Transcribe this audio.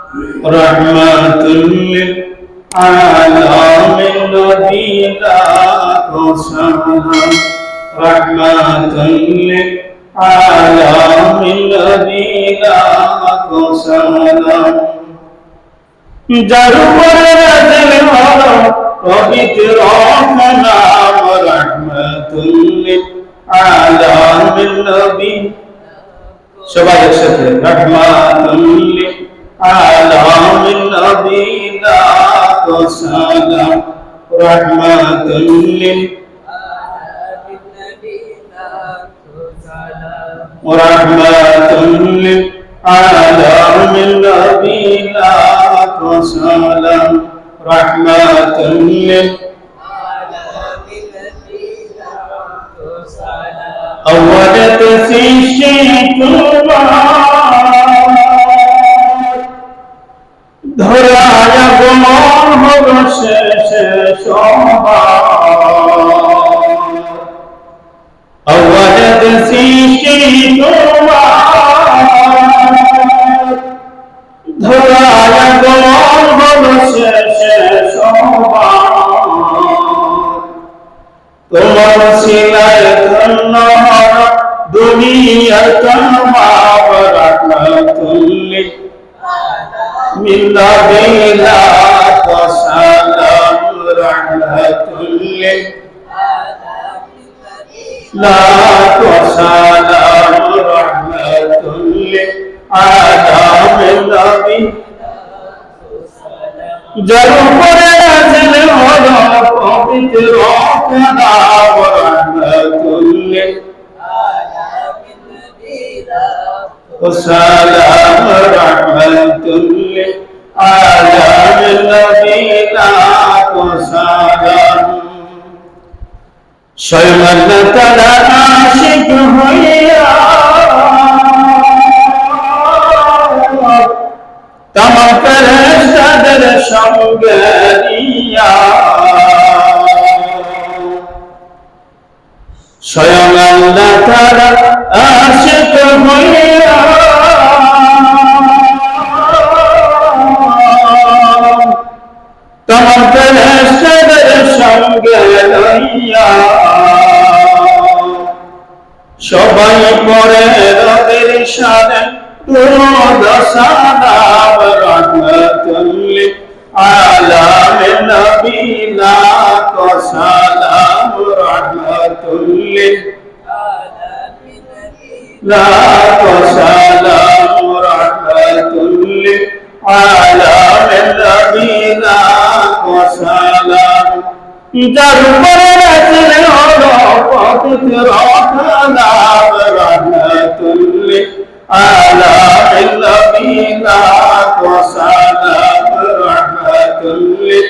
রহমাতুল লিল আলামিন নবী লাখো সালাম রহমাতুল লিল আলামিন নবী লাখো সালাম যার উপরে নাযিল হলো পবিত্র কালাম রহমাতুল লিল আলামিন নবী সবাই একসাথে রহমাতুল লিল আলামিন নবী লাখো সালাম রহমাতুল লিল আলামিন নবী লাখো সালাম রহমাতুল লিল আলামিন নবী লাখো সালাম রহমাতুল লিল আলামিন নবী লাখো সালাম আওয়াজত সৃষ্টি তোমার ধরায়া গোমন হলো শেষে সবার আওয়াজত সৃষ্টি তোমার ধরায়া গোমন হলো শেষে সবার তোমার শিলায় ধন্য দুনিয়ার তমাম রহমাতুল লিল من نبينا وسلام رحمة لا وسلام رحمة للعالم النبي جل করে নাযিল হলো পবিত্র কালাম রহমাতুল লিল আলামিন নবী وسلام رحمة للعالمين النبي লাখো সালাম স্বয়ং তাআলা আশিক হইয়া তামাম ফেরেশতাদের সঙ্গে নিয়া স্বয়ং আল্লাহ তাআলা আশিক হইয়া তামাম ফেরেশতাদের সঙ্গে লইয়া সবাই পড়ে রবের শানে দুরূদ সালাম রহমাতুল লিল আলামিন নবী লাখো সালাম রহমাতুল লিল আলামিন লাখো সালাম রহমাতুল লিল আলামিন নবী লাখো সালাম যার উপরে নাযিল হলো পবিত্র কালাম রহমাতুল লিল আলামিন নবী লাখো সালাম রহমাতুল লিল